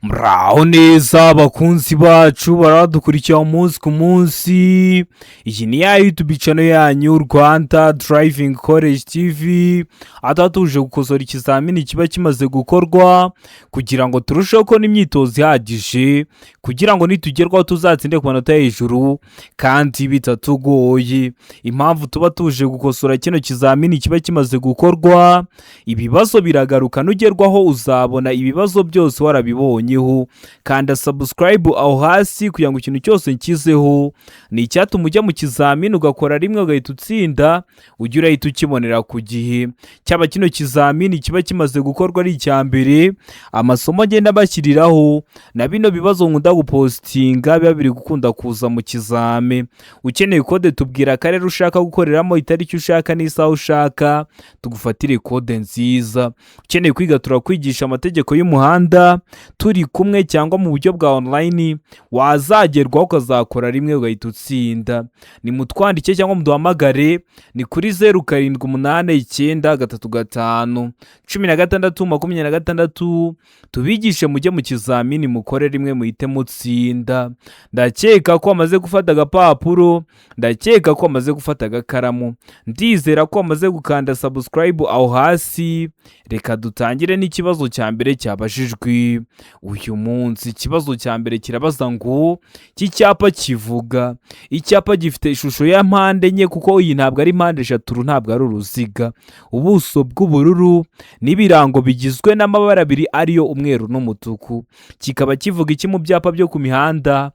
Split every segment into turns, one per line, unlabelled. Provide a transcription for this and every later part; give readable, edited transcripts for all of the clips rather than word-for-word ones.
Muraho neza abakunzi bacu baradukurikira umunsi ku munsi. Iyi ni ya YouTube channel yanyu Rwanda Driving College TV. Atatuje gukosora ikizamini kiba kimaze gukorwa kugira ngo turusheho ko n'imyitozo ihagije kugira ngo nitugerwaho tuzatsinde ku manota hejuru kandi bitatugoye. Impamvu tuba tuje gukosora kino kizamini kiba kimaze gukorwa, ibibazo biragaruka nugerwaho uzabona ibibazo byose warabibonye. Kanda subscribe aho hasi kugira ngo ikintu cyose nkizeho ni icyatuma ujya mu kizamini ugakora rimwe ugahita utsinda, ujya urahita ukibonera ku gihe. Cyaba kino kizamini kiba kimaze gukorwa ari icya mbere, amasomo agenda bashyiriraho na bino bibazo nkunda gupostinga biba biri gukunda kuza mu kizame. Ukeneye kode tubwira akarere ushaka gukoreramo, itariki ushaka n'isaha ushaka, tugufatire kode nziza. Ukeneye kwiga turakwigisha amategeko y'umuhanda turi kumwe cyangwa mu buryo bwa online, wazagerwaho ukazakora rimwe ugahita utsinda. Ni mutwandike cyangwa muduhamagare, ni kuri 0789351626 tubigishe mujye mu kizamini mukore rimwe muhite mutsinda. Ndakeka ko amaze gufata agapapuro, ndakeka ko amaze gufata agakaramu, ndizera ko amaze gukanda subscribe aho hasi. Reka dutangire n'ikibazo cya mbere cyabajijwe uyu munsi. Ikibazo cya mbere kirabaza ngo iki cyapa kivuga, icyapa gifite ishusho ya mpande enye kuko iyi ntabwo ari mpande eshatu, ntabwo ari uruziga, ubuso bw'ubururu n'ibirango bigizwe n'amabara abiri ariyo umweru n'umutuku. Kikaba kivuga iki mu byapa byo ku mihanda?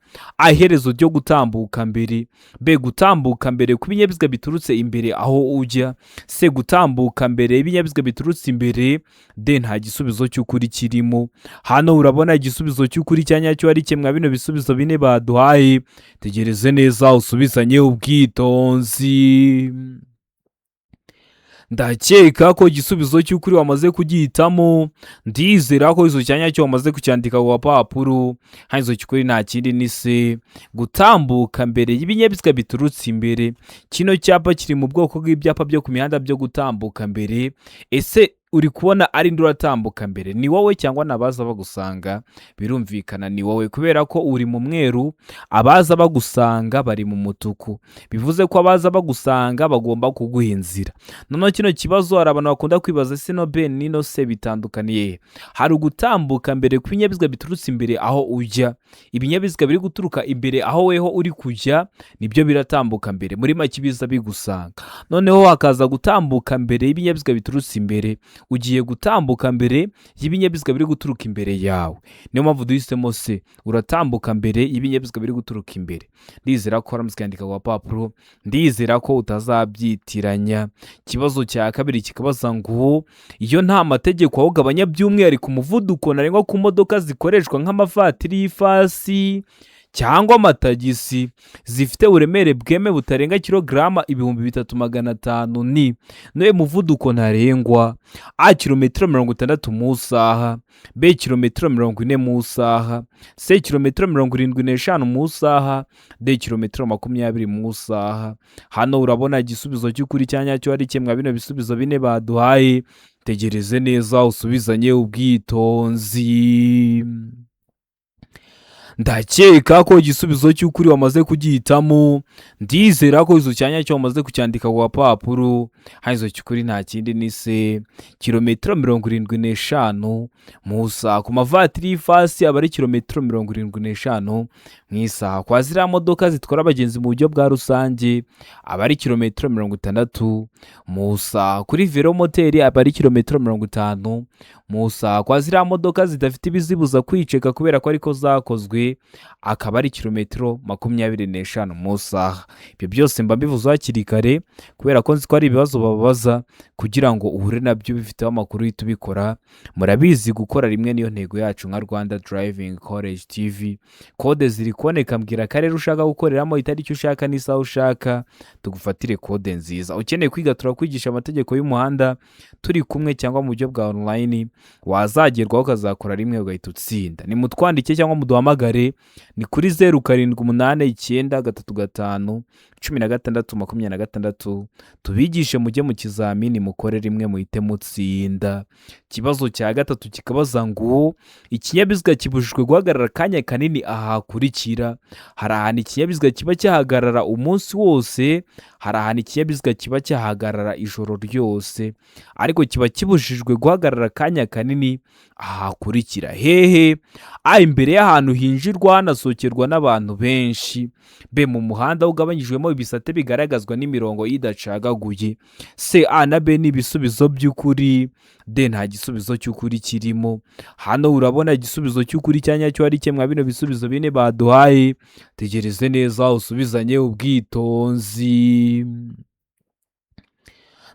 Iherezo ryo gutambuka mbere. B, gutambuka mbere ku binyabiziga biturutse imbere aho ujya. C, gutambuka mbere y'ibinyabiziga biturutse imbere. D, nta gisubizo cy'ukuri kirimo. Hano urabona igisubizo cy'ukuri cya nyacyo ari kimwe bino bisubizo bine baduhaye. Tegereze neza usubizanye ubwitonzi. Ndakeka ko igisubizo cy'ukuri wamaze kugihitamo, ndizera ko izo cyanya cyo wamaze kucyandika ku papuro. Hanyuma cy'ukuri nta kindi ni C, gutambuka mbere y'ibinyabiziga biturutse imbere. Kino cyapa kiri mu bwoko bw'ibyapa byo ku mihanda byo gutambuka mbere. Ese uri kubona ari nduratambuka mbere, ni wowe cyangwa nabaza bagusanga? Birumvikana ni wowe kubera ko uri mu mweru, abaza bagusanga bari mu mutuku. Bivuze ko abaza bagusanga bagomba kuguha inzira. Noneho kino kibazo hari abantu bakunda kwibaza se no B n'ino C bitandukaniye. Hari gutambuka mbere ku binyabiziga biturutse imbere aho ujya. Ibinyabiziga biri guturuka imbere aho weho uri kujya nibyo biratambuka mbere, muri make biza bigusanga. Noneho hakaza gutambuka mbere y'ibinyabiziga biturutse imbere. Ugiye gutambuka mbere y'ibinyabiziga biri guturuka imbere yawe, niyo mpamvu duhisemo C, uratambuka mbere y'ibinyabiziga biri guturuka imbere. Ndizera ko waramutse yandika ku papuro, ndizera ko utazabyitiranya. Ikibazo cya kabiri kikabaza ngo iyo nta mategeko awugabanya by'umwihariko umuvuduko ntarengwa ku modoka zikoreshwa nk'amavatiri y'ifasi cyangwa amatagisi zifite uburemere bweme butarenga kilograma 3500 ni noye muvuduko ntarengwa: A, kilometero 60 mu saha, B, kilometero 40 mu saha, C, kilometero 75 mu saha, D, kilometero 20 mu saha. Hano urabona igisubizo cy'ukuri cya nyacyo ari kimwe bino bisubizo bine baduhaye. Tegereze neza usubizanye ubwitonzi. Ndakeka ko igisubizo cy'ukuri wamaze kugihitamo, ndizera ko izo cyanya cyo wamaze kucyandika ku papuro. Hanyuma cy'ukuri nta kindi ni C, kilometero 75 mu saha. Ku mavatiri y'ifasi aba ari kilometero 75 mu isaha. Kwa ziriya modoka zitwara abagenzi mu buryo bwa rusange aba ari kilometero 60 mu saha. Kuri velomoteri aba ari kilometero 50 mu saha. Kwa ziriya modoka zidafite ibizibuza kwiceka kubera ko ariko zakozwe akaba ari kilometero 25 mu saha. Ibyo byose mba mbivuze hakiri kare kubera ko nzi ko ari ibibazo babaza kugira ngo uhure nabyo bifiteho amakuru y'itubikora. Murabizi gukora rimwe niyo ntego yacu nka Rwanda Driving College TV. Kode ziri kuboneka, mbwira akarere ushaka gukoreramo, itariki ushaka n'isaha ushaka, tugufatire kode nziza. Ukeneye kwiga turakwigisha amategeko y'umuhanda turi kumwe cyangwa mu buryo bwa online, wazagerwaho ukazakora rimwe ugahita utsinda. Ni mutwandike cyangwa muduhamagare, ni kuri 078935 16 26 tubigishe mujye mu kizamini mukore rimwe muhite mutsinda. Ikibazo cya gatatu kikabaza ngo ikinyabiziga kibujijwe guhagarara akanya kanini aha hakurikira. Hari ahantu ikinyabiziga kiba cyahagarara umunsi wose, hari ahantu ikinyabiziga kiba cyahagarara ijoro ryose, ariko kiba kibujijwe guhagarara akanya kanini aha hakurikira. Hehe? A, imbere y'ahantu hinjirwa hanasohokerwa n'abantu benshi. B, mu muhanda ugabanyijwemo ibisate bigaragazwa n'imirongo idacagaguye. C, A na B ni ibisubizo by'ukuri. D, nta gisubizo cy'ukuri kirimo. Hano urabona igisubizo cy'ukuri cya nyacyo ari kimwe bino bisubizo bine baduhaye. Tegereze neza usubizanye ubwitonzi.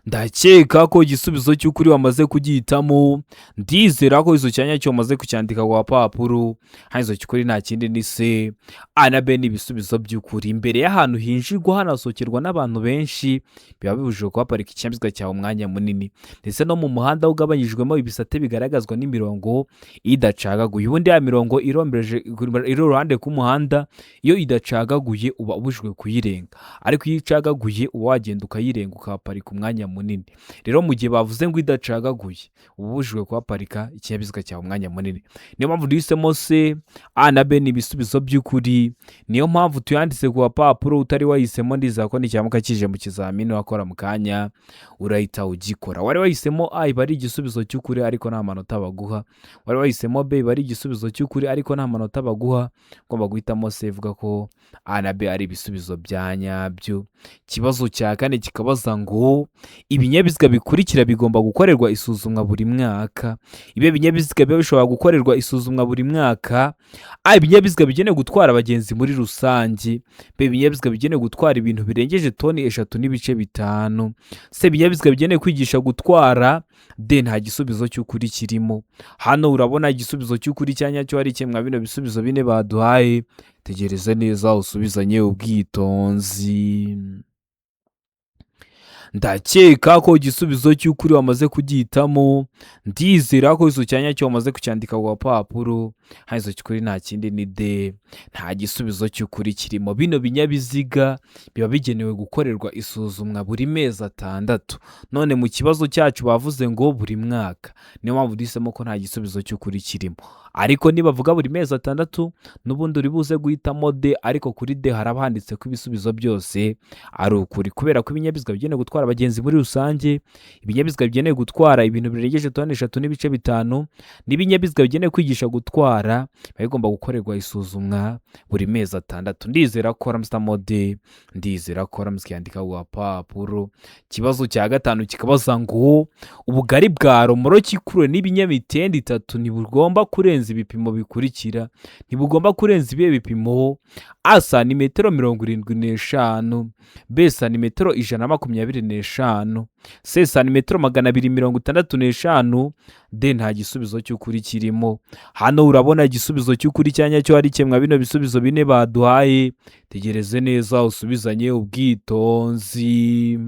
Ndakeka ko igisubizo cy'ukuri wamaze kugihitamo. Ndizera ko izo cyanya cyo wamaze kucyandika ku papuro. Haizo cy'ukuri nta kindi ni C. A na B ni ibisubizo by'ukuri. Imbere y'ahantu hinjirwa hanasohokerwa n'abantu benshi biba bibujijwe kuhaparika ikinyabiziga cyawe umwanya munini, ndetse no mu muhanda ugabanyijwemo ibisate bigaragazwa n'imirongo idacagaguye. Ubundi ya mirongo irombereje iri iruhande rw'umuhanda, iyo idacagaguye uba ubujijwe kuyirenga, ariko iyo icagaguye uba wagenda ukayirenga ukahaparika umwanya munini. Rero mu gihe bavuze ngo idacagaguye uba ubujijwe kuhaparika ikinyabiziga cyawe umwanya munini. Niyo mpamvu duhisemo C. A na B ni ibisubizo by'ukuri. Niyo mpamvu tuyanditse ku papuro. Utari wahisemo ndizera ko nicyamuka kije mu kizamini wakora mu kanya urahita ugikora. Wari wahisemo A iba ari igisubizo cy'ukuri ariko nta manota baguha. Wari wahisemo B iba ari igisubizo cy'ukuri ariko nta manota baguha. Ugomba guhitamo C ivuga ko A na B ari ibisubizo bya nyabyo. Ikibazo cya kane kikabaza ngo ibinyabiziga bikurikira bigomba gukorerwa isuzumwa buri mwaka. Ibi binyabiziga biba bishobora gukorerwa isuzumwa buri mwaka. A, ibinyabiziga bigenewe gutwara abagenzi muri rusange. B, ibinyabiziga bigenewe gutwara ibintu birengeje toni 3.5. C, ibinyabiziga bigenewe kwigisha gutwara. D, nta gisubizo cy'ukuri kirimo. Hano urabona igisubizo cy'ukuri cya nyacyo ari kimwe bino bisubizo bine baduhaye. Tegereze neza usubizanye ubwitonzi. Ndakeka ko igisubizo cy'ukuri wamaze kugihitamo. Ndizera ko izo cyanya cyo wamaze kucyandika ku papuro. Haizo cy'ukuri nta kindi ni D. Nta gisubizo cy'ukuri kirimo. Bino binyabiziga biba bigenewe gukorerwa isuzumwa buri mezi 6. None mu kibazo cyacu bavuze ngo buri mwaka. Niyo mpamvu duhisemo ko nta gisubizo cy'ukuri kirimo. Ariko nibavuga buri mezi 6 n'ubundi uri buze guhitamo D, ariko kuri D haraba handitse ko ibisubizo byose ari ukuri, kubera ko ibinyabiziga bigenewe gutwara abagenzi muri rusange, ibinyabiziga bigenewe gutwara ibintu birengeje toni 3.5 n'ibinyabiziga bigenewe kwigisha gutwara biba bigomba gukorerwa isuzumwa buri mezi 6. Ndizera ko ramstamo D, ndizera ko ramskiyandika ku papuro. Ikibazo cya gatanu kikabaza ngo ubugari bwa romoro kikure n'ibinyamitende 3 ntibugomba kurenza ibipimo bikurikira. Ntibugomba kurenza ibihe bipimo: A, santimetero 75, B, santimetero 125, C, santimetero 265, D, nta gisubizo cy'ukuri kirimo. Hano urabona igisubizo cy'ukuri cya nyacyo ari kimwe bino bisubizo bine baduhaye. Tegereze neza usubizanye ubwitonzi.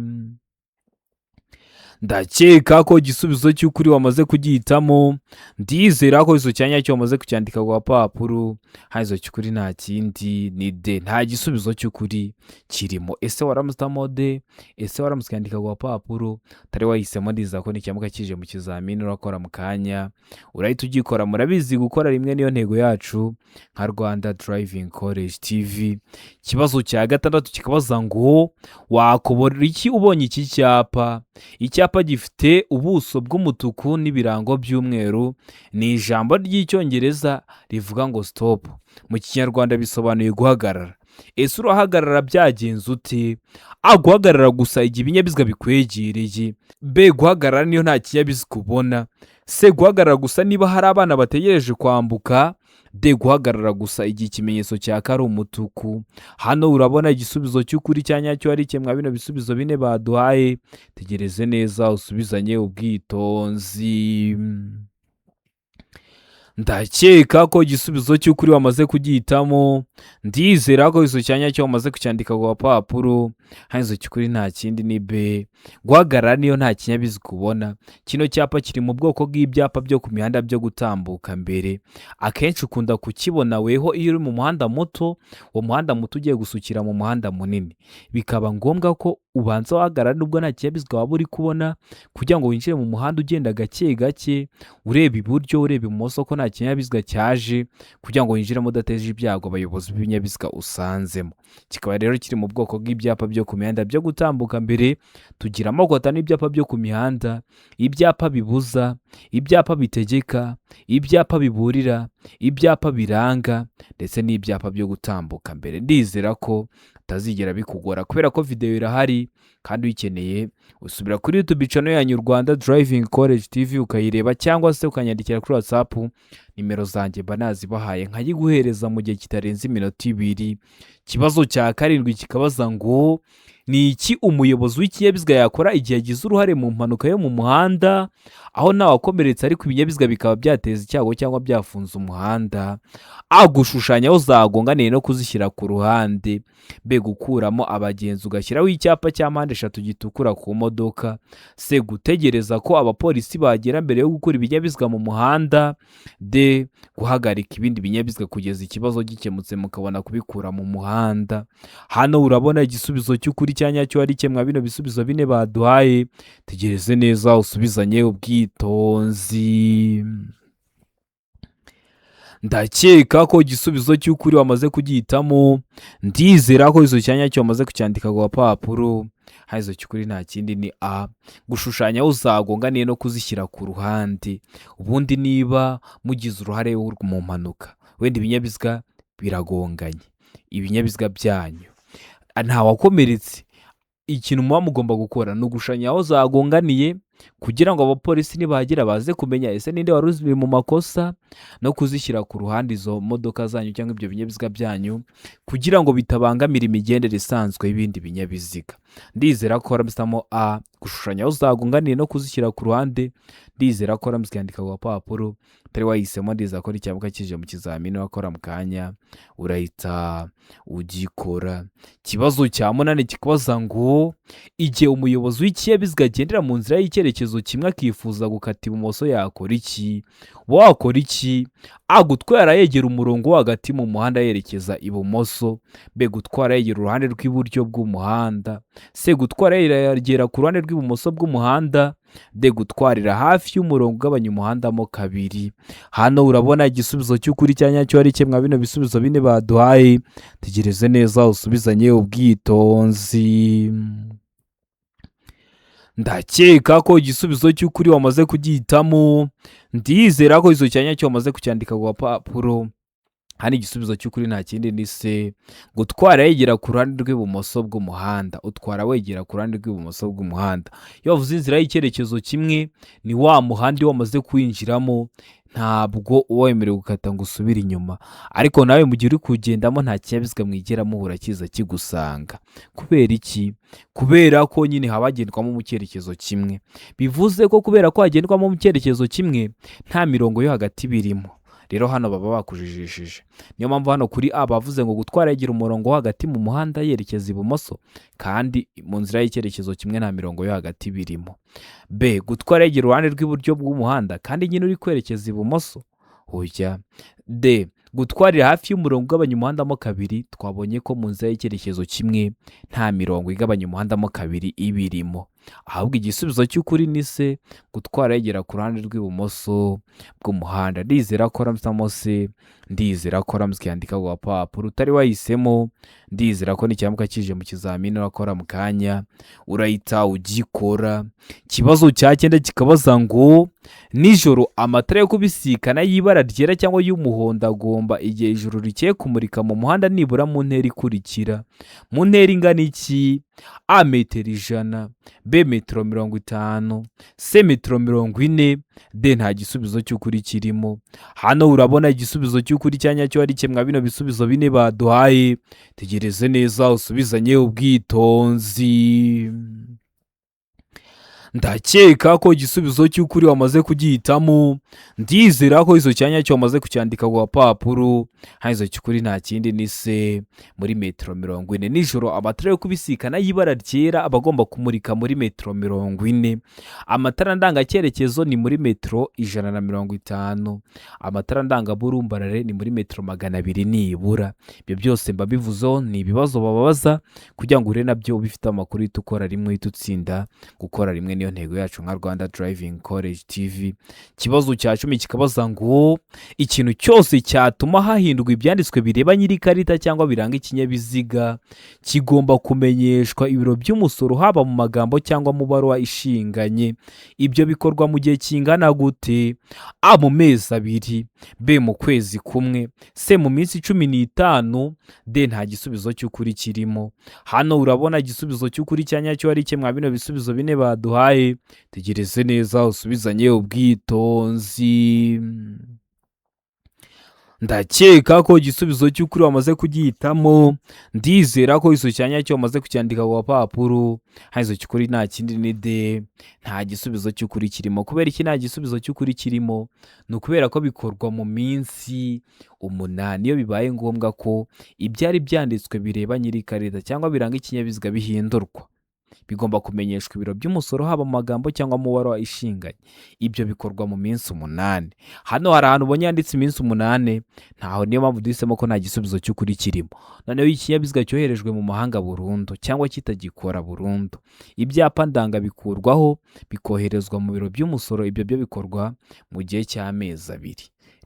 Ndakeka ko igisubizo cy'ukuri wamaze kugihitamo. Ndizera ko izo cyanya cyo wamaze kucyandika ku papuro. Haizo cy'ukuri nta kindi ni D. Nta gisubizo cy'ukuri kirimo. Ese waramutamo D? Ese waramuskandika ku papuro? Tari wahisemo ndizera ko nicyamuka kije mu kizamini urakora mu kanya urahita ugikora. Murabizi gukora rimwe niyo ntego yacu nka Rwanda Driving College TV. Ikibazo cya gatandatu kikabaza ngo wakobora iki ubonye iki cyapa? Icyapa gifite ubuso bw'umutuku n'ibirango by'umweru. Ni ijambo ry'icyongereza rivuga ngo stop. Mu kinyarwanda bisobanuye guhagarara. Ese urahagarara byagenze ute? A, guhagarara gusa igihe ibinyabiziga bikwegereye. B, guhagarara niyo nta kinyabiziga ubona. C, guhagarara gusa niba hari abana bategereje kwambuka. D, guhagarara gusa igihe ikimenyetso cyaka ari umutuku. Hano urabona igisubizo cy'ukuri cya nyacyo ari kimwe bino bisubizo bine baduhaye. Tegereze neza usubizanye ubwitonzi. ndakeka ko igisubizo cy'ukuri wamaze kugihitamo. Ndizera ko izo cyanya cyo wamaze kucyandika ku gapapuro. Hanze cy'ukuri nta kindi ni be. Guhagarara niyo nta kinyabiziga ubona. Kino cyapa kiri mu bwoko bw'ibyapa byo ku mihanda byo gutambuka mbere. Akenshi ukunda kukibona weho iyo uri mu muhanda muto, uwo muhanda muto ugiye gusukira mu muhanda munini. Bikaba ngombwa ko ubanza wahagarara nubwo nta kinyabiziga waba uri kubona, kugira ngo winjire mu muhanda ugenda gake gake, ureba iburyo ureba ibumoso ko nta kinyabiziga cyaje, kugira ngo winjiremo udateje ibyago abayobozi b'ibinyabiziga usanzemo. Kikaba rero kiri mu bwoko bw'ibyapa byo ku mihanda byo gutambuka mbere. Tugira amoko atanu y'ibyapa byo ku mihanda: ibyapa bibuza, ibyapa bitegeka, ibyapa biburira, ibyapa biranga, ndetse n'ibyapa byo gutambuka mbere. Ndizera ko bitazigera bikugora kubera ko video irahari, kandi uyikeneye usubira kuri YouTube channel yanyu Rwanda Driving College TV ukayireba, cyangwa se ukanyandikira kuri WhatsApp. Nimero zanjye mba nazibahaye nkayiguhereza mu gihe kitarenze iminota 2. Kibazo cya karindwi kikabaza ngo ni iki umuyobozi w'ikinyabiziga yakora igihe yagize uruhare mu mpanuka yo mu muhanda, aho nta wakomeretse ariko ibinyabiziga bikaba byateza icyago cyangwa byafunze umuhanda? A. Gushushanya aho zagonganiye no kuzishyira ku ruhande. B. Gukuramo abagenzi ugashyiraho icyapa cya mpande eshatu gitukura ku modoka. C. Gutegereza ko abapolisi bagera mbere yo gukura ibinyabiziga mu muhanda. D. Guhagarika ibindi binyabiziga kugeza ikibazo gikemutse mukabona kubikura mu muhanda. Hano urabona igisubizo cy'ukuri cyanyacyo ari kimwe bino bisubizo bine baduhaye. Tegereze neza usubizanye ubwitonzi. Ndakeka ko igisubizo cy'ukuri wamaze kugihitamo. Ndizera ko izo cyanya cyo wamaze kucyandika ku gapapuro. Hazo cy'ukuri nta kindi ni A. Gushushanya aho zagonganiye no kuzishyira ku ruhande. Ubundi niba mugize uruhare mu mpanuka, wenda ibinyabiziga biragonganye, ibinyabiziga byanyu nta wakomeretse, ikintu muba mugomba gukora ni ugushushanya aho zagonganiye, kugira ngo abapolisi nibagera baze kumenya ese ninde wari uri mu makosa, no kuzishyira ku ruhande izo modoka zanyu cyangwa ibyo binyabiziga byanyu, kugira ngo bitabangamira imigendere isanzwe y'ibindi binyabiziga. Ndizera ko ramsamo A. Gushushanya aho zagonganiye no kuzishyira ku ruhande. Ndizera ko ramskyandika ku gapapuro. Utari wahisemo ndizera ko icyamuka kije mu kizamini wakora mu kanya urahita ugikora. Kibazo cya munani kikubaza ngo igihe umuyobozi w'ikinyabiziga agendera mu nzira y'icyerekezo kimwe akifuza gukata ibumoso yakora iki? Wakora iki? A. Gutwara yegera umurongo wo hagati mu muhanda yerekeza ibumoso. B. Gutwara yegera uruhande rw'iburyo bw'umuhanda. C. Gutwara yegera ku ruhande rw'ibumoso bw'umuhanda. D. Gutwarira hafi y'umurongo ugabanya umuhanda mo kabiri. Hano urabona igisubizo cy'ukuri cyanyacyo ari kimwe bino bisubizo bine baduhaye. Tegereze neza usubizanye ubwitonzi. Ndakeka ko igisubizo cy'ukuri wamaze kugihitamo. Ndizera ko izo cyanyacyo wamaze kucyandika ku gapapuro. Hano igisubizo cy'ukuri nta kindi ni C. Gutwara yegera ku ruhande rw'ibumoso bw'umuhanda. Utwara wegera ku ruhande rw'ibumoso bw'umuhanda. Iyo wavuze inzira y'icyerekezo kimwe, ni wa muhanda wamaze kwinjiramo, ntabwo wemerewe gukata ngo usubire inyuma. Ariko nawe mu gihe uri kugendamo nta kinyabiziga mwigeramo uhura kiza kigusanga. Kubera iki? Kubera ko nyine habagendwamo mu cyerekezo kimwe. Bivuze ko kubera ko hagendwamo mu cyerekezo kimwe, nta mirongo yo hagati birimo. Rero hano baba bakujijishije. Niyo mpamvu hano kuri A bavuze ngo gutwara yegera umurongo wo hagati mu muhanda yerekeza ibumoso, kandi mu nzira y'icyerekezo kimwe nta mirongo yo hagati birimo. B. Gutwara yegera uruhande rw'iburyo bw'umuhanda kandi nyine uri kwerekeza ibumoso. Oya. D. Gutwarira hafi y'umurongo ugabanya umuhanda mo kabiri. Twabonye ko mu nzira y'icyerekezo kimwe nta mirongo igabanya umuhanda mo kabiri ibirimo. Ahubwo igisubizo cy'ukuri ni C. Gutwara yegera ku ruhande rw'ibumoso bw'umuhanda. Ndizera ko ramsamo C. Ndizera ko ramskyandika ku gapapuro. Utari wahisemo ndizera ko n'icyamuka kije mu kizamini wakora mu kanya urahita ugikora. Kibazo cya 9 kikabaza ngo nijoro amatara yo kubisikana y'ibara ryera cyangwa y'umuhondo agomba igihe ijuru rikeye kumurika mu muhanda nibura mu ntera ikurikira. Mu ntera ingana iki? A. Metero 100. B. Metero 50. C. Metero 40. D. Nta gisubizo cy'ukuri kirimo. Hano urabona igisubizo cy'ukuri cyanyacyo ari kimwe bino bisubizo bine baduhaye. Tegereze neza usubizanye ubwitonzi. ndakeka ko igisubizo cy'ukuri wamaze kugihitamo. Ndizera ko izo cyanya cyo wamaze kucyandika ku gapapuro. Izo cy'ukuri nta kindi ni se muri metero 40. Nijoro amatara yo kubisikana y'ibara ryera aba agomba kumurika muri metero 40. Amatara ndangacyerekezo ni muri metero 150. Amatara ndangaburumbarare ni muri metero 200 nibura. Ibyo byose mba bivuzeho ni ibibazo bababaza kugira ngo ure nabyo ubifite amakuru ukora rimwe utsinda. Gukora rimwe niyo ntego yacu nka Rwanda Driving College TV. Ikibazo cya 10 kikabaza ngo ikintu cyose cyatuma hahindurwa ibyanditswe bireba nyiri karita cyangwa biranga ikinyabiziga kigomba kumenyeshwa ibiro by'umusoro haba mu magambo cyangwa mu baruwa ishinganye. Ibyo bikorwa mu gihe kingana gute? A, mu mezi 2, B, mu kwezi kumwe, C, mu minsi 15, D, nta gisubizo cy'ukuri kirimo. Hano urabona igisubizo cy'ukuri cyanyacyo ari cye mwa bino bisubizo bine baduhaye. Tegereze neza usubizanye ubwitonzi. Ndakeka ko igisubizo cy'ukuri wamaze kugihitamo. Ndizera ko izo cyanya cyo wamaze kucyandika ku gapapuro. Izo cy'ukuri nta kindi ni D, nta gisubizo cy'ukuri kirimo. Kubera iki nta gisubizo cy'ukuri kirimo? Ni ukubera ko bikorwa mu minsi 8 iyo bibaye ngombwa ko ibyari byanditswe bireba nyiri karita cyangwa biranga ikinyabiziga bihindurwa. Bigomba kumenyeshwa ibiro by'umusoro haba mu magambo cyangwa mu baruwa ishinganye. Ibyo bikorwa mu minsi 8. Hano hari ahantu ubonye yanditse iminsi 8, ntaho niyo mpamvu duhisemo ko nta gisubizo cy'ukuri kirimo. Noneho ikinyabiziga cyoherejwe mu mahanga burundu cyangwa kitagikora burundu, ibyapa ndanga bikurwaho bikoherezwa mu biro by'umusoro. Ibyo byo bikorwa mu gihe cy'amezi 2.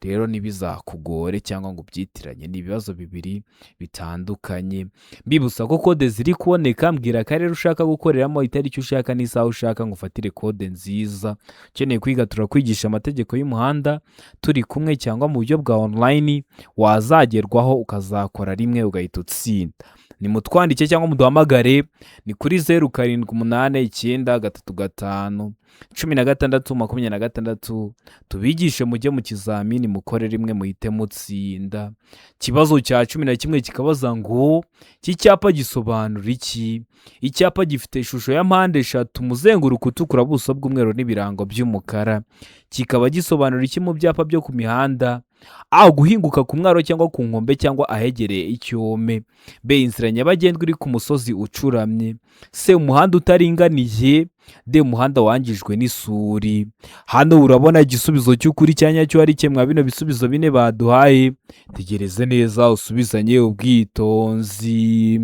Rero ntibizakugore cyangwa ngo ubyitiranye, ni ibibazo bibiri bitandukanye. Mbibutsa ko kode ziri kuboneka, mbwira akarere ushaka gukoreramo, itariki ushaka n'isaha ushaka ngo ufatire kode nziza. Ukeneye kwiga turakwigisha amategeko y'umuhanda turi kumwe cyangwa mu buryo bwa online, wazagerwaho ukazakora rimwe ugahita utsinda. Ni mutwandike cyangwa muduhamagare, ni kuri 0789351626. Tubigishe mujye mu kizamini mukore rimwe muhite mutsinda. Ikibazo cya 11 kikabaza ngo iki cyapa gisobanura iki? Icyapa gifite ishusho ya mpande 3, umuzenguruko utukura, buso bw'umweru n'ibirango by'umukara. Kikaba gisobanura iki mu byapa byo ku mihanda? A, guhinguka ku mwaro cyangwa ku nkombe cyangwa ahegereye icyome. B, inzira nyabagendwa iri ku musozi ucuramye. C, umuhanda utaringaniye. D, umuhanda wangijwe n'isuri. Hano urabona igisubizo cy'ukuri cyanyacyo ari cye mwa bino bisubizo bine baduhaye. Tegereze neza usubizanye ubwitonzi.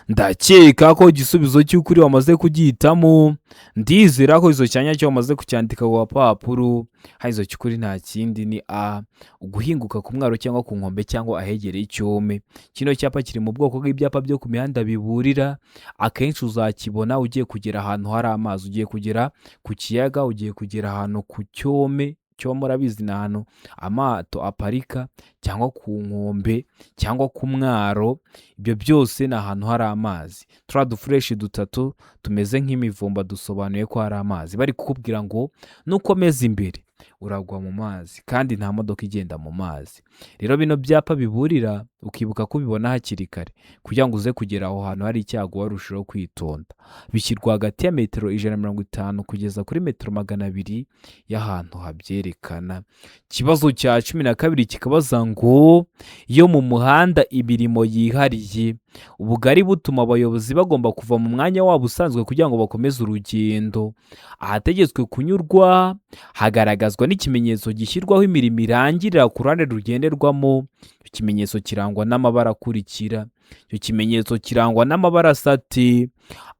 Ndakeka ko igisubizo cy'ukuri wamaze kugihitamo. Ndizera ko izo cyanya cyo wamaze kucyandika ku gapapuro. Izo cy'ukuri nta kindi ni A, uguhinguka ku mwaro cyangwa ku nkombe cyangwa ahegereye icyome. Kino cyapa kiri mu bwoko bw'ibyapa byo ku mihanda biburira. Akenshi uzakibona ugiye kugera ahantu hari amazi, ugiye kugera ku kiyaga, ugiye kugera ahantu ku cyome. Cyo murabizi ni ahantu amato aparika, cyangwa ku nkombe cyangwa ku mwaro. Ibyo byose ni ahantu hari amazi. Turiya dufureshi 3 tumeze nk'imivumba dusobanuye ko hari amazi. Bari kukubwira ngo nukomeza imbere uragwa mu mazi kandi nta modoka igenda mu mazi. Rero bino byapa biburira ukibuka kubibona hakiri kare kugira ngo uze kugera aho hantu hari icyago warushaho kwitonda. Bishyirwa hagati ya metero 150 kugeza kuri metero 200 y'ahantu habyerekana. Ikibazo cya 12 kikabaza ngo iyo mu muhanda imirimo yihariye, ubugari butuma abayobozi bagomba kuva mu mwanya wabo usanzwe kugira ngo bakomeze urugendo. Ahategetswe kunyurwa hagaragazwa n'ikimenyetso gishyirwaho imirimo irangirira ku ruhande rugenderwamo. Ikimenyetso kirangwa n'amabara akurikira. Icyo kimenyetso kirangwa n'amabara asate: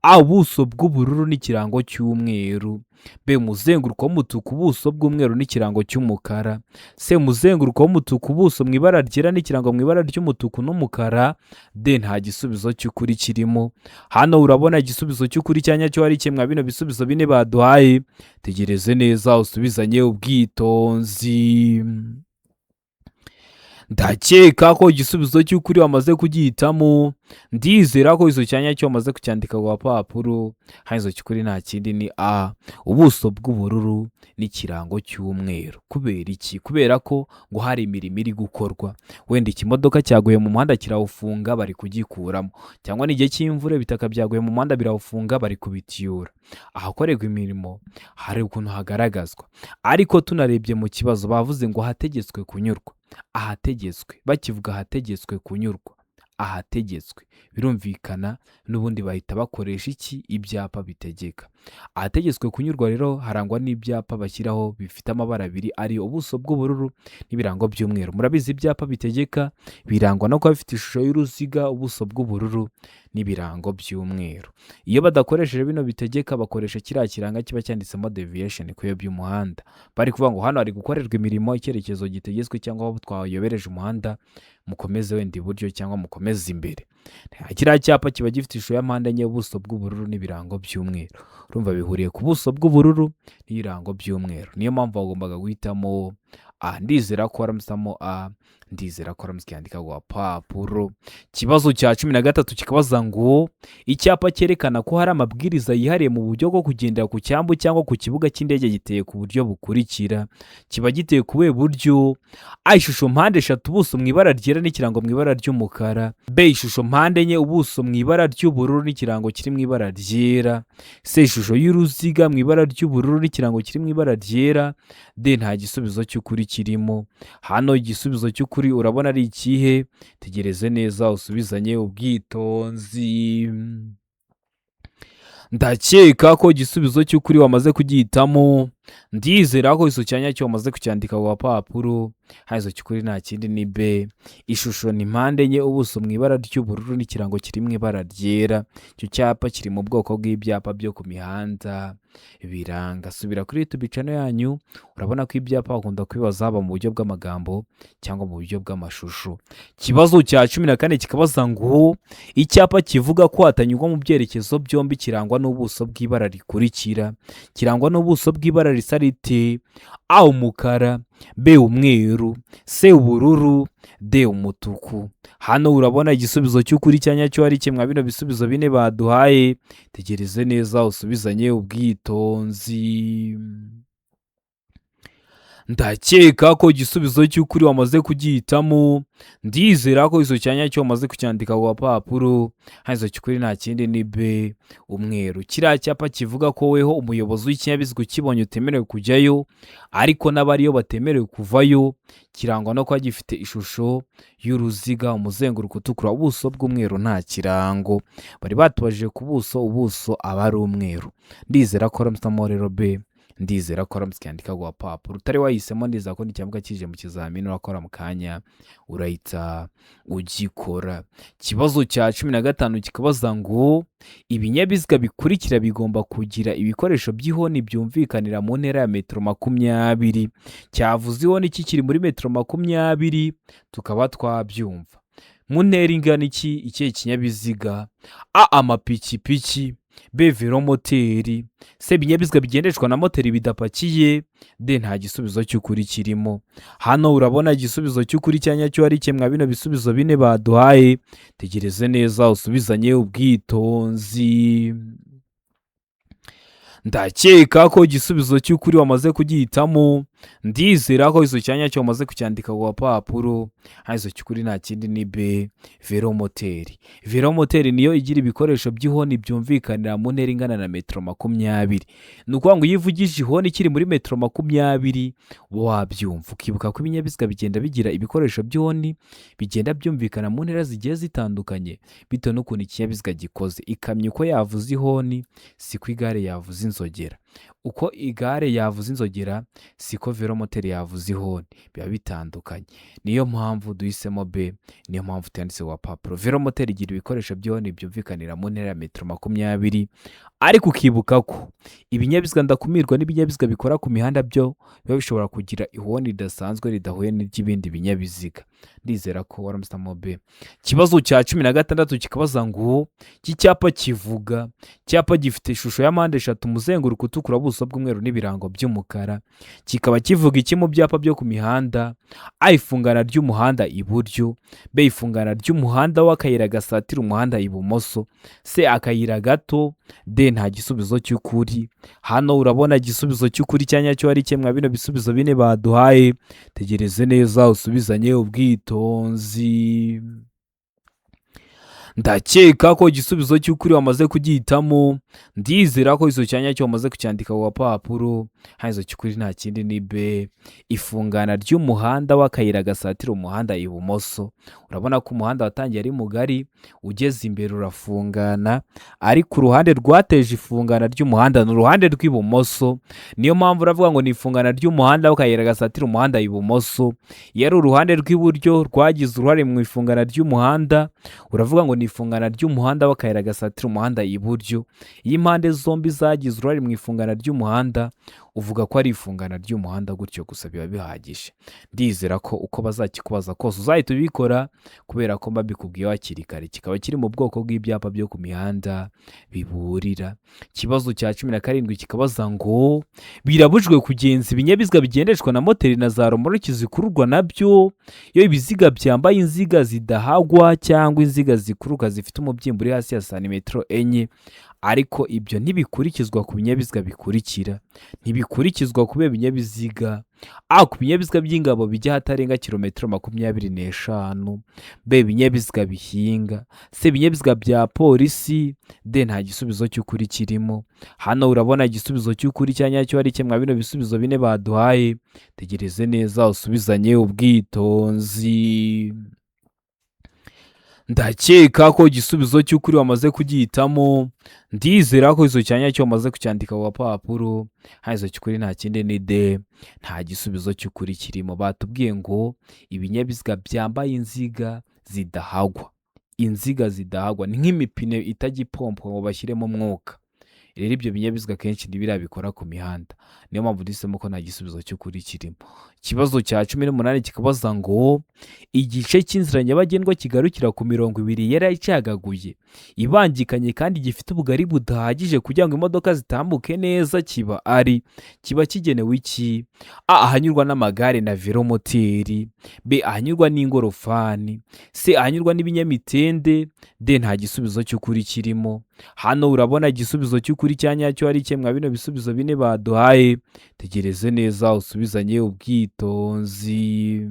A, ubuso bw'ubururu n'ikirango cy'umweru. B, umuzenguruko w'umutuku, ubuso bw'umweru n'ikirango cy'umukara. C, umuzenguruko w'umutuku, ubuso mu ibara ryera n'ikirango mu ibara ry'umutuku n'umukara. D, nta gisubizo cy'ukuri kirimo. Hano urabona igisubizo cy'ukuri cyanyacyo ari cye mwa bino bisubizo bine baduhaye. Tegereze neza usubizanye ubwitonzi. ndakeka ko igisubizo cy'ukuri wamaze kugihitamo, ndizera ko izo cyanya cyo wamaze kucyandika ku gapapuro. Hanyuma cy'ukuri nta kindi ni a, ubuso bw'ubururu n'ikirango cy'umweru. Kubera iki? Kubera ko ngo hari imirimo iri gukorwa, wenda ikimodoka cyaguye mu muhanda kirawufunga bari kugikuramo, cyangwa n'igihe cy'imvura ibitaka byaguye mu muhanda birawufunga bari kubitiyura. Ahakorerwa imirimo hari ukuntu hagaragazwa, ariko tunarebye mu kibazo bavuze ngo hategetswe kunyurwa. Ahategetswe, bakivuga ahategetswe kunyurwa, ahategetswe birumvikana n'ubundi bahita bakoresha iki? Ibyapa bitegeka. Ahategetswe kunyurwa rero harangwa n'ibyapa bashyiraho bifite amabara abiri, ari ubuso bw'ubururu n'ibirango by'umweru. Murabizi ibyapa bitegeka birangwa no kuba bifite ishusho y'uruziga, ubuso bw'ubururu n'ibirango by'umweru. Iyo badakoresheje bino bitegeka bakoresha kiriya kiranga kiba cyanditsemo deviation, kuyobya umuhanda. Bari kuvuga ngo hano hari gukorerwa imirimo, icyerekezo gitegetswe, cyangwa aho twayobereje umuhanda mukomeze wenda iburyo cyangwa mukomeze imbere. Kiriya cyapa kiba gifite ishusho ya mpande enye, ubuso bw'ubururu n'ibirango by'umweru. Urumva bihuriye ku buso bw'ubururu n'ibirango by'umweru. Niyo mpamvu bagombaga guhitamo a. Ndizera ko waramusamo a, ndizera ko waramusikandika ku gapapuro. Ikibazo cya 13 kikabaza ngo icyapa cyerekana ko hari amabwiriza yihariye mu buryo bwo kugendera ku cyambu cyangwa ku kibuga cy'indege giteye ku buryo bukurikira. Kiba giteye ku buhe buryo? A. Ishusho mpande eshatu, ubuso mu ibara ryera n'ikirango mu ibara ry'umukara. B. Ishusho mpande enye, ubuso mu ibara ry'ubururu n'ikirango kiri mu ibara ryera. C. Ishusho y'uruziga mu ibara ry'ubururu n'ikirango kiri mu ibara ryera. D. Nta gisubizo cy'ukuri kirimo. Hano igisubizo cy'ukuri urabona ari ikihe? Tegereze neza usubizanye ubwitonzi. Ndakeka ko igisubizo cy'ukuri wamaze kugihitamo, ndizera ko iso cyanya cyo wamaze kucyandika ku gapapuro. Hanyuma cy'ukuri nta kindi ni B. Ishusho ni mpande enye, ubuso mu ibara ry'ubururu n'ikirango kiri mu ibara ryera. Icyo cyapa kiri mu bwoko bw'ibyapa byo ku mihanda biranga. Subira kuri YouTube channel yanyu, urabona ko ibyapa bakunda kwibaza haba mu buryo bw'amagambo cyangwa mu buryo bw'amashusho. Kibazo cya 14 kikabaza ngo icyapa kivuga ko hatanyurwa mu byerekezo byombi kirangwa n'ubuso bw'ibara rikurikira. Kirangwa n'ubuso bw'ibara risa rite? A. Umukara, B. Umweru, C. Ubururu, D. Umutuku. Hano urabona igisubizo cy'ukuri cyanya cyo ari kimwe bino bisubizo bine baduhaye. Tegereze neza usubizanye ubwitonzi. Ndakeka ko igisubizo cy'ukuri wamaze kugihitamo, ndizera ko iso cyanya cyo wamaze kucyandika ku gapapuro. Hanyuma cy'ukuri nta kindi ni B. Umweru. Kiriya cyapa kivuga ko weho umuyobozi w'ikinyabiziga ukibonye utemerewe kujyayo, ariko n'abariyo batemerewe kuvayo. Kirangwa no kuba gifite ishusho y'uruziga, umuzenguruko utukura, ubuso bw'umweru nta kirango. Bari batubajije ku buso, ubuso aba ari umweru. Ndizera ko ramusamo rero B. Ndizera ko ramusikandika ku gapapuro. Utari wahisemo ndizera ko n'icyambwa kije mu kizamini urakora mu kanya urahita ugikora. Kibazo cya 15 kikabaza ngo ibinyabiziga bikurikira bigomba kugira ibikoresho by'ihoni byumvikanira mu ntera ya metero 20. Cyavuze ihoni kikiri muri metero 20, tukaba twabyumva. Mu ntera ingana iki ikihe kinyabiziga? A. Amapikipiki, B. Velomoteri, C. Ibinyabiziga bigendeshwa na moteri bidapakiye, D. Nta gisubizo cy'ukuri kirimo. Hano urabona igisubizo cy'ukuri cyanya cyo ari kimwe bino bisubizo bine baduhaye. Tegereze neza usubizanye ubwitonzi. Ndakeka ko igisubizo cy'ukuri wamaze kugihitamo, ndizera ko iso cyanya cyo wamaze kucyandika ku gapapuro. Hanyuma cy'ukuri nta kindi ni B. Velomoteri. Velomoteri niyo igira ibikoresho by'ihoni byumvikanira mu ntera ingana na metero 20. Ni ukuvuga ngo iyo uvugije ihoni kiri muri metero 20 wabyumva. Ukibuka ko ibinyabiziga bigenda bigira ibikoresho by'ihoni bigenda byumvikana mu ntera zigiye zitandukanye bitewe n'ukuntu ikinyabiziga gikoze. Ikamyo uko yavuze ihoni siko igare yavuze inzogera, uko igare yavuze inzogera siko velomoteri yavuze ihoni, biba bitandukanye. Niyo mpamvu duhisemo B, niyo mpamvu tuyanditse ku gapapuro. Velomoteri igira ibikoresho by'ihoni byumvikanira mu ntera ya metero 20, ariko ukibuka ko ibinyabiziga ndakumirwa n'ibinyabiziga bikora ku mihanda byo biba bishobora kugira ihoni ridasanzwe ridahuye n'iry'ibindi binyabiziga. ndizera ko waramutse be. Ikibazo cya 16 kikabaza ngo iki cyapa kivuga, icyapa gifite ishusho ya mpande eshatu, umuzenguruko utukura, ubuso bw'umweru n'ibirango by'umukara. Kikaba kivuga iki mu byapa byo ku mihanda? A, ifungana ry'umuhanda iburyo. B, ifungana ry'umuhanda w'akayira gasatira umuhanda ibumoso. C, akayira gato. D, nta gisubizo cy'ukuri. Hano urabona igisubizo cy'ukuri cyanya cyo ari kimwe bino bisubizo bine baduhaye. Tegereze neza usubizanye ubwitonzi. Ndakeka ko igisubizo cy'ukuri wamaze kugihitamo. Ndizera ko izo cyanya cyo wamaze kucyandika ku papuro. Izo cy'ukuri nta kindi ni B, ifungana ry'umuhanda w'akayira gasatira umuhanda ibumoso. Urabona ko umuhanda watangiye ari mugari, ugeze imbere urafungana, ariko uruhande rwateje ifungana ry'umuhanda ni uruhande rw'ibumoso. Niyo mpamvu uravuga ngo ni ifungana ry'umuhanda w'akayira gasatira umuhanda ibumoso. Iyo ari uruhande rw'iburyo rwagize uruhare mu ifungana ry'umuhanda, uravuga ngo ni ifungana ry'umuhanda w'akayira gasatira umuhanda iburyo. Iyo impande zombi zagize uruhare mu ifungana ry'umuhanda, uvuga ko ari ifungana ry'umuhanda, gutyo gusa biba bihagije. Ndizera ko uko bazakikubaza kose uzahita ubikora, kubera ko mbabikubwiye hakiri kare. Kikaba kiri mu bwoko bw'ibyapa byo ku mihanda biburira. Ikibazo cya 17 kikabaza ngo birabujwe kugenza ibinyabiziga bigendeshwa na moteri na za romoroki zikururwa nabyo iyo ibiziga byambaye inziga zidahagwa cyangwa inziga zikuruka zifite umubyimba uri hasi ya santimetero 4. Ariko ibyo ntibikurikizwa ku binyabiziga bikurikira. Ntibikurikizwa ku binyabiziga: A, ku binyabiziga by'ingabo bijya hatarenga kilometero 25. B, ibinyabiziga bihinga. C, ibinyabiziga bya polisi. D, nta gisubizo cy'ukuri kirimo. Hano urabona igisubizo cy'ukuri cyanya cyo ari kimwe bino bisubizo bine baduhaye. Tegereze neza usubizanye ubwitonzi. Ndakeka ko igisubizo cy'ukuri wamaze kugihitamo. Ndizera ko izo cyanya cyo wamaze kucyandika ku papuro. Izo cy'ukuri nta kindi ni D, nta gisubizo cy'ukuri kirimo. Batubwiye ngo ibinyabiziga byambaye inziga zidahagwa. Inziga zidahagwa ni nk'imipine itagipompwa ngo bashyiremo umwuka. Rero ibyo binyabiziga kenshi ntibirabikora ku mihanda. Niyo mpamvu duhisemo ko nta gisubizo cy'ukuri kirimo. Ikibazo cya 18 kikabaza ngo igice cy'inzira nyabagendwa kigarukira ku mirongo 2 yaracagaguye, ibangikanye kandi gifite ubugari budahagije kugira ngo imodoka zitambuke neza, kiba kigenewe iki? A, ahanyurwa n'amagare na velomoteri. B, ahanyurwa n'ingorofani. C, ahanyurwa n'ibinyamitende. D, nta gisubizo cy'ukuri kirimo. Hano urabona igisubizo cy'ukuri cyanya cyo ari kimwe bino bisubizo bine baduhaye. Tegereze neza usubizanye ubwitonzi.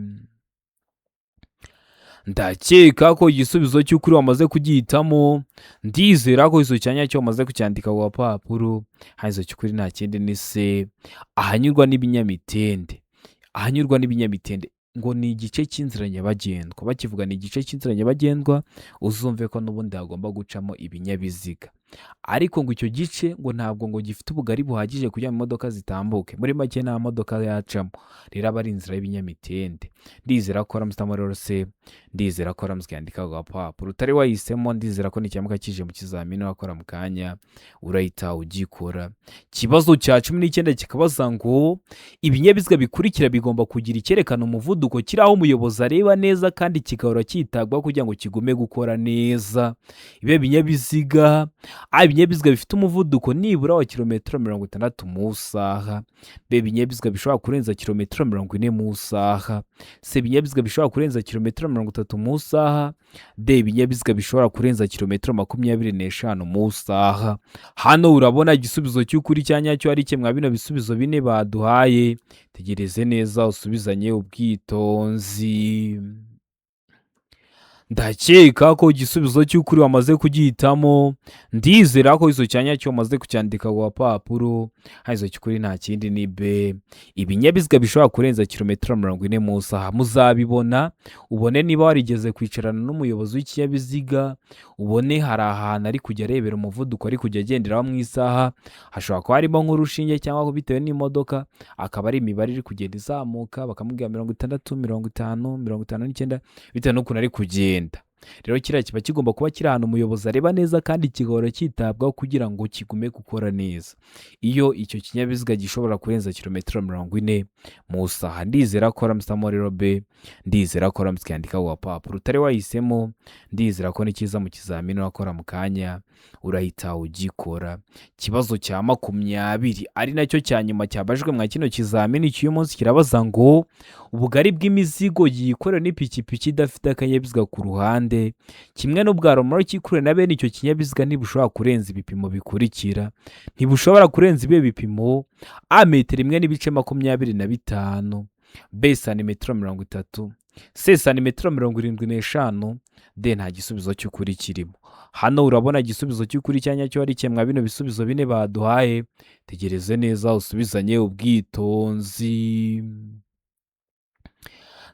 Ndakeka ko igisubizo cy'ukuri wamaze kugihitamo. Ndizera ko izo cyanya cyo wamaze kucyandika ku papuro. Izo cy'ukuri nta kindi ni C, ahanyurwa n'ibinyamitende. Ahanyurwa n'ibinyamitende ngo ni igice cy'inzira nyabagendwa. Bakivuga ni igice cy'inzira nyabagendwa, uzumve ko n'ubundi hagomba gucamo ibinyabiziga. Ariko ngo icyo gice ngo ntabwo ngo gifite ubugari buhagije kugira ngo imodoka zitambuke. Muri make nta modoka yacamo. Rero aba ari inzira y'ibinyamitende. Ndizera ko ramutamo rero C, ndizera ko ramutwandika ku papuro. Utari wahisemo, ndizera ko n'icyamuka kije mu kizamini wakora mu kanya urahita ugikora. Ikibazo cya 19 kikabaza ngo ibinyabiziga bikurikira bigomba kugira icyerekana umuvuduko kiri aho umuyobozi areba neza kandi kigahora cyitabwaho kugira ngo kigume gukora neza. Ibi binyabiziga: A, ibinyabiziga bifite umuvuduko nibura wa kilometero 60 mu saha. B, ibinyabiziga bishobora kurenza kilometero 40 mu saha. C, ibinyabiziga bishobora kurenza kilometero 30 mu saha. D, ibinyabiziga bishobora kurenza kilometero 25 mu saha. Hano urabona igisubizo cy'ukuri cyanya cyo ari kimwe bino bisubizo bine baduhaye. Tegereze neza usubizanye ubwitonzi. Ndakeka ko igisubizo cy'ukuri wamaze kugihitamo. Ndizera ko izo cyanya cyo wamaze kucyandika ku papuro. Izo cy'ukuri nta kindi ni B, ibinyabiziga bishobora kurenza kilometero 40 mu saha. Muzabibona ubone niba warigeze kwicarana n'umuyobozi w'ikinyabiziga, ubone hari ahantu ari kujya arebera umuvuduko ari kujya agenderaho mu isaha. Hashobora kuba harimo nk'urushinge cyangwa bitewe n'imodoka akaba ari imibare iri kugenda izamuka, bakamubwira 60, 50, 59 bitewe n'ukuntu ari kugenda. rero kiriya kiba kigomba kuba kiri ahantu umuyobozi areba neza kandi kigahora cyitabwaho kugira ngo kigume gukora neza. Iyo icyo kinyabiziga gishobora kurenza kilometero 40 mu isaha, ndizera ko ramusamo rero be, ndizera ko ramutse yandika ku gapapuro utari wahisemo, ndizera ko nikiza mu kizamini urakora mu kanya urahita ugikora. Ikibazo cya 20 ari nacyo cya nyuma cyabajwe mwa kino kizamini cy'uyu munsi kirabaza ngo ubugari bw'imizigo yikorera n'ipikipiki idafite akanyabiziga ku ruhande kimwe n'ubwaromoro cyikure na bene icyo kinyabiziga ntibushobora kurenza ibipimo bikurikira. Ntibushobora kurenza ibihe bipimo: a metero 1.25, b santimetero 30, c santimetero 75, d nta gisubizo cy'ukuri kirimo. Hano urabona igisubizo cy'ukuri cyanya cyo ari kimwe bino bisubizo bine baduhaye. Tegereze neza usubizanye ubwitonzi.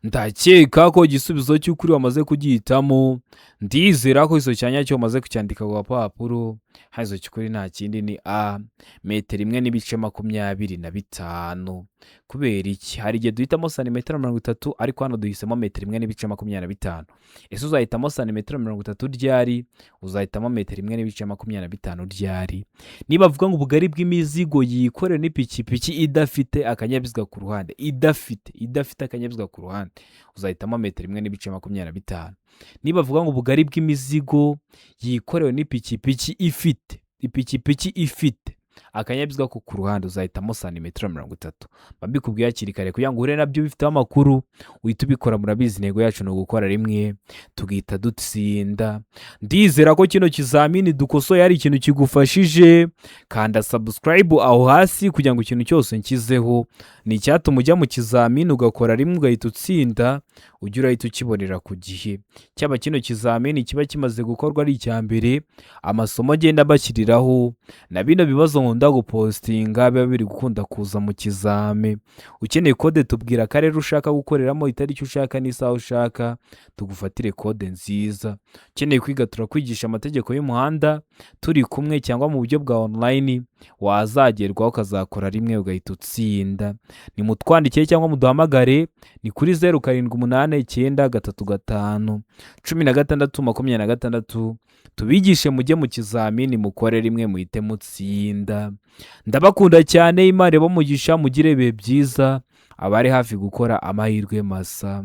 Ndakeka ko igisubizo cy'ukuri wamaze kugihitamo, ndizera ko iso cyanya cyo wamaze kucyandika ku gapapuro. Hazo cy'ukuri nta kindi ni a metero 1.25. Kubera iki? Hari igihe duhitamo santimetero 30 ariko hano duhisemo metero 1.25. Ese uzahitamo santimetero 30 ryari? Uzahitamo metero 1.25 ryari? Niba avuga ngo ubugari bw'imizigo yikorera n'ipikipiki idafite akanyabiziga ku ruhande, idafite akanyabiziga ku ruhande, uzahitamo metero 1.25. Niba avuga ngo ubugari bw'imizigo yikorewe n'ipikipiki ifite akanyabiziga ko ku ruhande, uzahitamo santimetero 30. Babikubwiye hakiri kare kugira ngo ure nabyo bifite amakuru uhita ubikora. Murabizi intego yacu ni ugukora rimwe tugihita dutsinda. Ndizera ko kino kizamini dukosoye ari ikintu kigufashije. Kanda subscribe aho hasi kugira ngo ikintu cyose nkizeho ni icyatuma ujya mu kizamini ugakora rimwe ugahita utsinda, ujya urahita ukibonera ku gihe. Cyaba kino kizamini kiba kimaze gukorwa ari icya mbere, amasomo agenda bashyiriraho na bino bibazo nkunda gupostinga biba biri gukunda kuza mu kizame. Ukeneye kode tubwira akarere ushaka gukoreramo, itariki ushaka n'isaha ushaka, tugufatire kode nziza. Ukeneye kwiga turakwigisha amategeko y'umuhanda turi kumwe cyangwa mu buryo bwa online, wazagerwaho ukazakora rimwe ugahita utsinda. Ni mutwandikire cyangwa muduhamagare, ni kuri 0789351626 tubigishe mujye mu kizamini mukore rimwe muhite mutsinda. Ndabakunda cyane, Imana ibahe umugisha, mugire ibihe byiza, abari hafi gukora amahirwe masa.